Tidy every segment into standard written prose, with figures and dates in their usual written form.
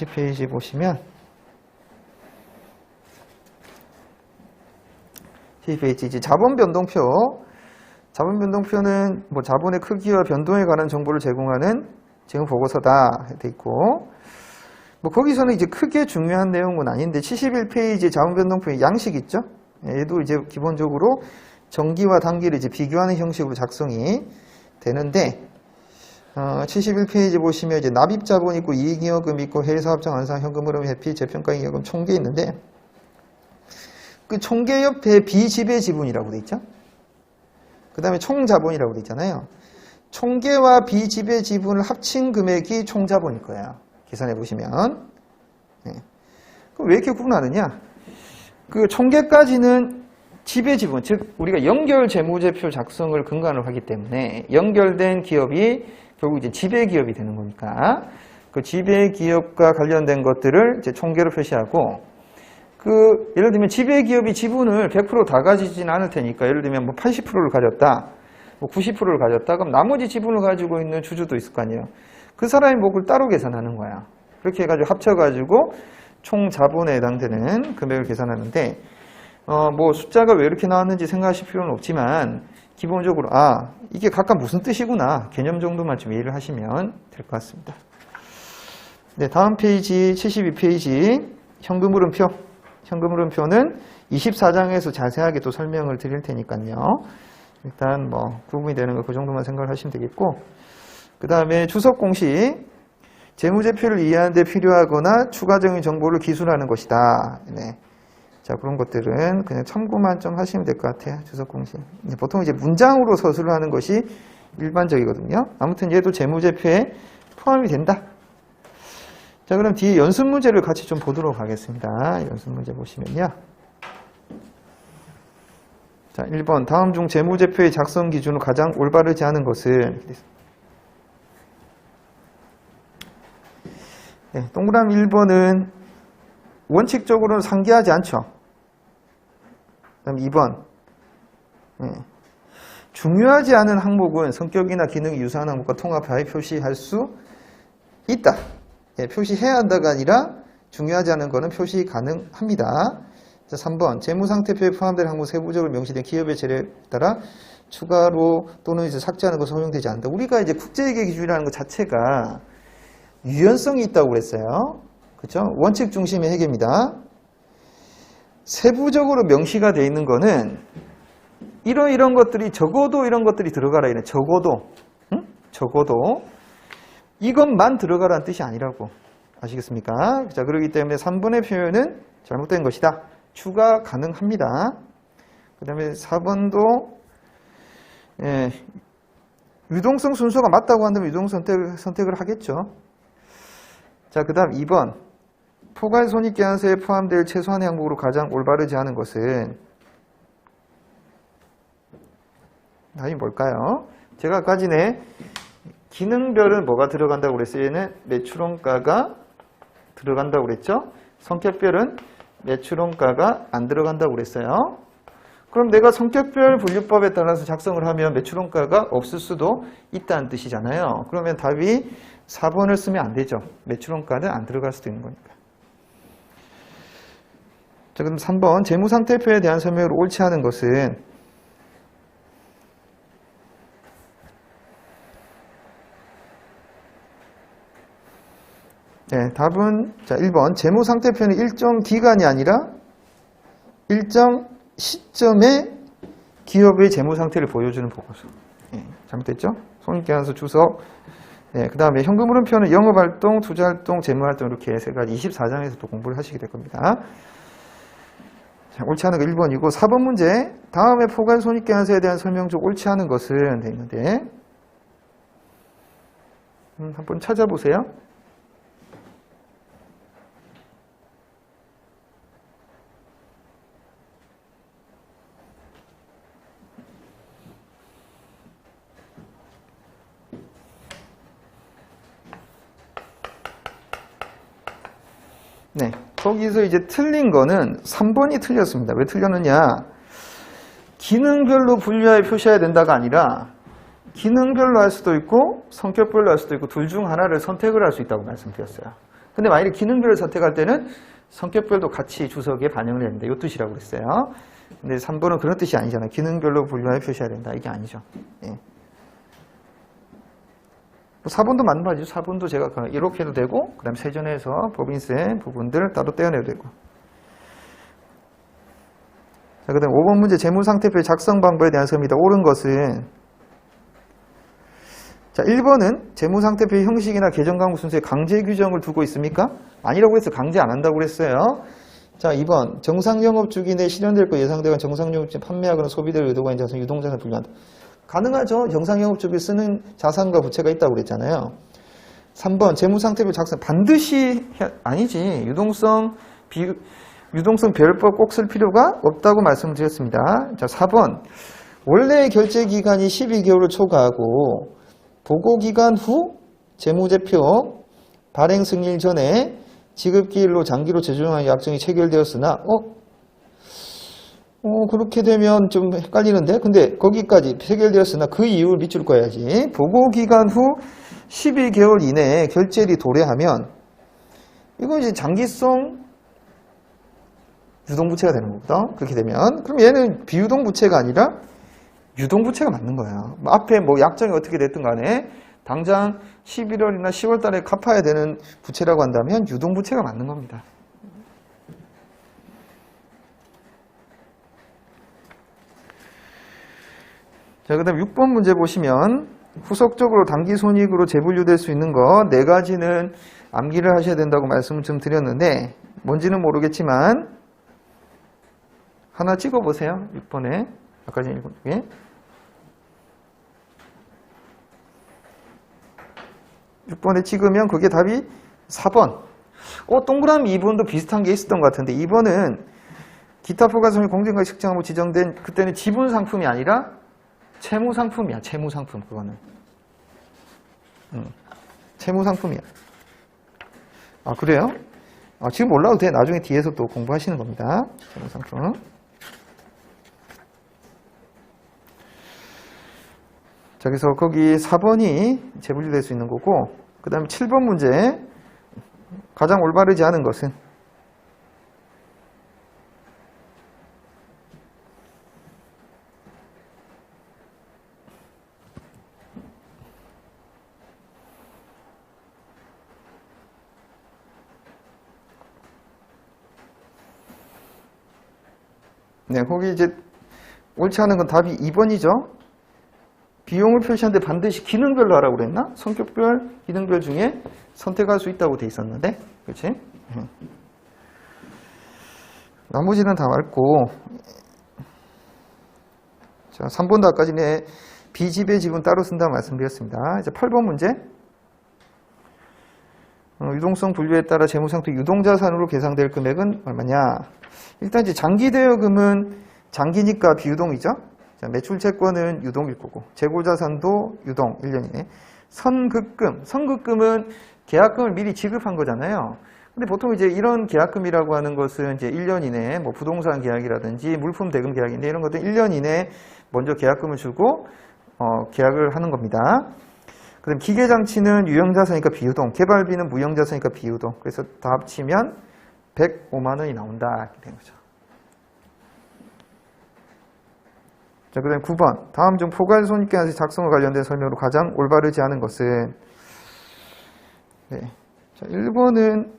40페이지 보시면 12페이지 이제 자본 변동표. 자본 변동표는 뭐 자본의 크기와 변동에 관한 정보를 제공하는 재무 보고서다 돼 있고, 뭐 거기서는 이제 크게 중요한 내용은 아닌데 71페이지 자본 변동표의 양식 있죠? 얘도 이제 기본적으로 정기와 단기를 이제 비교하는 형식으로 작성이 되는데, 71페이지 보시면 이제 납입 자본 있고 이익잉여금 있고 해외사업장 완상 현금 흐름 회피 재평가 잉여금 총계 있는데, 그 총계 옆에 비지배 지분이라고 돼 있죠? 그 다음에 총자본이라고 돼 있잖아요. 총계와 비지배 지분을 합친 금액이 총자본일 거예요. 계산해 보시면. 네. 그럼 왜 이렇게 구분하느냐? 그 총계까지는 지배 지분, 즉 우리가 연결 재무제표 작성을 근간으로 하기 때문에 연결된 기업이 결국 이제 지배 기업이 되는 거니까 그 지배 기업과 관련된 것들을 이제 총계로 표시하고, 그 예를 들면 지배 기업이 지분을 100% 다 가지지는 않을 테니까 예를 들면 뭐 80%를 가졌다, 뭐 90%를 가졌다, 그럼 나머지 지분을 가지고 있는 주주도 있을 거 아니에요. 그 사람이 몫을 따로 계산하는 거야. 그렇게 해가지고 합쳐가지고 총 자본에 해당되는 금액을 계산하는데, 뭐 숫자가 왜 이렇게 나왔는지 생각하실 필요는 없지만 기본적으로 이게 각각 무슨 뜻이구나 개념 정도만 좀 이해를 하시면 될 것 같습니다. 네, 다음 페이지 72페이지 현금 흐름표. 현금 흐름표는 24장에서 자세하게 또 설명을 드릴 테니까요. 일단 뭐 구분이 되는 거 그 정도만 생각을 하시면 되겠고, 그 다음에 주석 공식. 재무제표를 이해하는 데 필요하거나 추가적인 정보를 기술하는 것이다. 네. 자, 그런 것들은 그냥 참고만 좀 하시면 될 것 같아요. 주석 공식. 보통 이제 문장으로 서술을 하는 것이 일반적이거든요. 아무튼 얘도 재무제표에 포함이 된다. 자, 그럼 뒤에 연습 문제를 같이 좀 보도록 하겠습니다. 연습 문제 보시면요. 자, 1번. 다음 중 재무제표의 작성 기준으로 가장 올바르지 않은 것은? 네, 동그라미 1번은 원칙적으로는 상기하지 않죠. 그 다음 2번. 네. 중요하지 않은 항목은 성격이나 기능이 유사한 항목과 통합하여 표시할 수 있다. 네, 표시해야 한다가 아니라 중요하지 않은 것은 표시 가능합니다. 자, 3번. 재무상태표에 포함된 항목 세부적으로 명시된 기업의 재료에 따라 추가로 또는 이제 삭제하는 것은 허용되지 않는다. 우리가 이제 국제회계 기준이라는 것 자체가 유연성이 있다고 그랬어요. 그렇죠? 원칙 중심의 회계입니다. 세부적으로 명시가 되어 있는 거는 이런 것들이 적어도 이런 것들이 들어가라 이래. 적어도. 응? 적어도. 이것만 들어가라는 뜻이 아니라고. 아시겠습니까? 자, 그렇기 때문에 3번의 표현은 잘못된 것이다. 추가 가능합니다. 그 다음에 4번도 유동성 순서가 맞다고 한다면 유동성 선택을 하겠죠. 자, 그 다음 2번. 포괄손익계산서에 포함될 최소한의 항목으로 가장 올바르지 않은 것은? 답이 뭘까요? 제가 아까 전에 기능별은 뭐가 들어간다고 그랬어요? 얘는 매출원가가 들어간다고 그랬죠? 성격별은 매출원가가 안 들어간다고 그랬어요. 그럼 내가 성격별 분류법에 따라서 작성을 하면 매출원가가 없을 수도 있다는 뜻이잖아요. 그러면 답이 4번을 쓰면 안 되죠. 매출원가는 안 들어갈 수도 있는 거니까. 자, 그럼 3번. 재무상태표에 대한 설명으로 옳지 않은 것은? 네, 답은, 자, 1번. 재무상태표는 일정 기간이 아니라 일정 시점에 기업의 재무상태를 보여주는 보고서. 네, 잘못됐죠? 손익계산서 주석. 네, 그 다음에 현금 흐름표는 영업활동, 투자활동, 재무활동 이렇게 세 가지 24장에서 또 공부를 하시게 될 겁니다. 자, 옳지 않은 거 1번이고 4번 문제. 다음에 포괄손익계산서에 대한 설명 중 옳지 않은 것은 돼 있는데 한번 찾아보세요. 네, 거기서 이제 틀린 거는 3번이 틀렸습니다. 왜 틀렸느냐? 기능별로 분류하여 표시해야 된다가 아니라 기능별로 할 수도 있고 성격별로 할 수도 있고 둘 중 하나를 선택을 할 수 있다고 말씀드렸어요. 근데 만약에 기능별을 선택할 때는 성격별도 같이 주석에 반영을 해야 된다. 이 뜻이라고 그랬어요. 근데 3번은 그런 뜻이 아니잖아요. 기능별로 분류하여 표시해야 된다. 이게 아니죠. 예. 4번도 맞는 말이죠. 4번도 제가 이렇게 해도 되고, 그 다음에 세전에서 법인세 부분들 따로 떼어내도 되고. 자, 그 다음에 5번 문제 재무상태표의 작성 방법에 대한 설명입니다. 옳은 것은, 자, 1번은 재무상태표의 형식이나 계정과목 순서에 강제 규정을 두고 있습니까? 아니라고 해서 강제 안 한다고 그랬어요. 자, 2번 정상영업주기 내 실현될 거 예상되건 정상영업주기 판매하거나 소비될 의도가 있는 자산 유동자산을 분류한다. 가능하죠. 정상영업주기 쓰는 자산과 부채가 있다고 그랬잖아요. 3번 재무상태표 작성 반드시 아니지. 유동성 별법 꼭 쓸 필요가 없다고 말씀드렸습니다. 자, 4번 원래 결제 기간이 12개월을 초과하고 보고 기간 후 재무제표 발행 승일 전에 지급기일로 장기로 재조정하는 약정이 체결되었으나 그렇게 되면 좀 헷갈리는데 근데 거기까지 체결되었으나 그 이유를 밑줄 꺼야지. 보고 기간 후 12개월 이내에 결제일이 도래하면 이건 이제 장기성 유동부채가 되는 겁니다. 그렇게 되면 그럼 얘는 비유동부채가 아니라 유동부채가 맞는 거야. 앞에 뭐 약정이 어떻게 됐든 간에 당장 11월이나 10월 달에 갚아야 되는 부채라고 한다면 유동부채가 맞는 겁니다. 자, 그 다음 6번 문제 보시면 후속적으로 당기손익으로 재분류될 수 있는 거 4가지는 암기를 하셔야 된다고 말씀을 좀 드렸는데 뭔지는 모르겠지만 하나 찍어보세요. 6번에 아까 전에 읽은 쪽에 6번에 찍으면 그게 답이 4번. 동그라미 2번도 비슷한 게 있었던 것 같은데 2번은 기타 포괄성이 공정과 측정하고 지정된 그때는 지분 상품이 아니라 채무 상품이야. 채무 상품 그거는. 채무 상품이야. 아 그래요? 지금 몰라도 돼. 나중에 뒤에서 또 공부하시는 겁니다. 채무 상품. 자, 그래서 거기 4번이 재분류될 수 있는 거고, 그 다음에 7번 문제, 가장 올바르지 않은 것은? 네, 거기 이제 옳지 않은 건 답이 2번이죠. 비용을 표시하는데 반드시 기능별로 하라고 그랬나? 성격별, 기능별 중에 선택할 수 있다고 돼 있었는데, 그렇지? 나머지는 다 맞고, 자, 3번 다까지는 비지배 지분 따로 쓴다고 말씀드렸습니다. 이제 8번 문제. 유동성 분류에 따라 재무상태 유동자산으로 계상될 금액은 얼마냐? 일단 이제 장기대여금은 장기니까 비유동이죠? 자, 매출채권은 유동일 거고, 재고자산도 유동 1년 이내. 선급금은 계약금을 미리 지급한 거잖아요. 근데 보통 이제 이런 계약금이라고 하는 것은 이제 1년 이내에 뭐 부동산 계약이라든지 물품 대금 계약인데 이런 것들 1년 이내에 먼저 계약금을 주고 계약을 하는 겁니다. 그다음 기계장치는 유형자산이니까 비유동, 개발비는 무형자산이니까 비유동. 그래서 다 합치면 105만 원이 나온다 이렇게 된 거죠. 자, 그 다음에 9번. 다음 중 포괄손익계산서 작성과 관련된 설명으로 가장 올바르지 않은 것은? 네. 자, 1번은,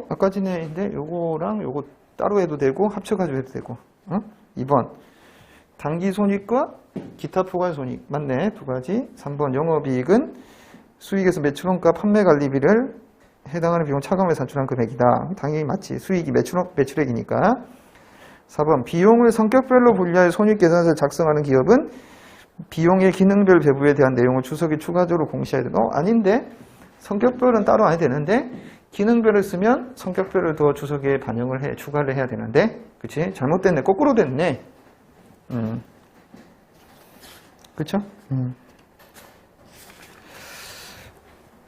아까 전에인데, 요거랑 요거 따로 해도 되고, 합쳐가지고 해도 되고. 2번. 단기손익과 기타 포괄손익. 맞네. 두 가지. 3번. 영업이익은 수익에서 매출원가 판매관리비를 해당하는 비용 차감에 산출한 금액이다. 당연히 맞지. 수익이 매출액이니까. 4번 비용을 성격별로 분류하여 손익계산서를 작성하는 기업은 비용의 기능별 배부에 대한 내용을 주석에 추가적으로 공시해야 된다. 아닌데 성격별은 따로 안 해도 되는데 기능별을 쓰면 성격별을 더 주석에 반영을 해 추가를 해야 되는데 그치? 잘못됐네. 거꾸로 됐네. 그쵸?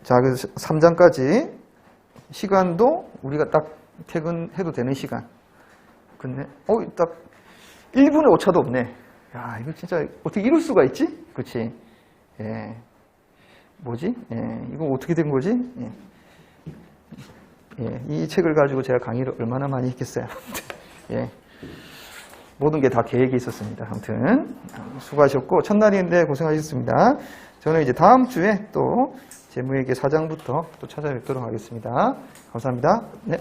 자, 그래서 3장까지 시간도 우리가 딱 퇴근해도 되는 시간. 근데 딱 1분의 오차도 없네. 야, 이거 진짜 어떻게 이럴 수가 있지? 그렇지? 예. 뭐지? 예. 이거 어떻게 된 거지? 예. 예, 이 책을 가지고 제가 강의를 얼마나 많이 했겠어요. 예, 모든 게 다 계획이 있었습니다. 아무튼 수고하셨고 첫날인데 고생하셨습니다. 저는 이제 다음 주에 또 재무회계 4장부터 또 찾아뵙도록 하겠습니다. 감사합니다. 네.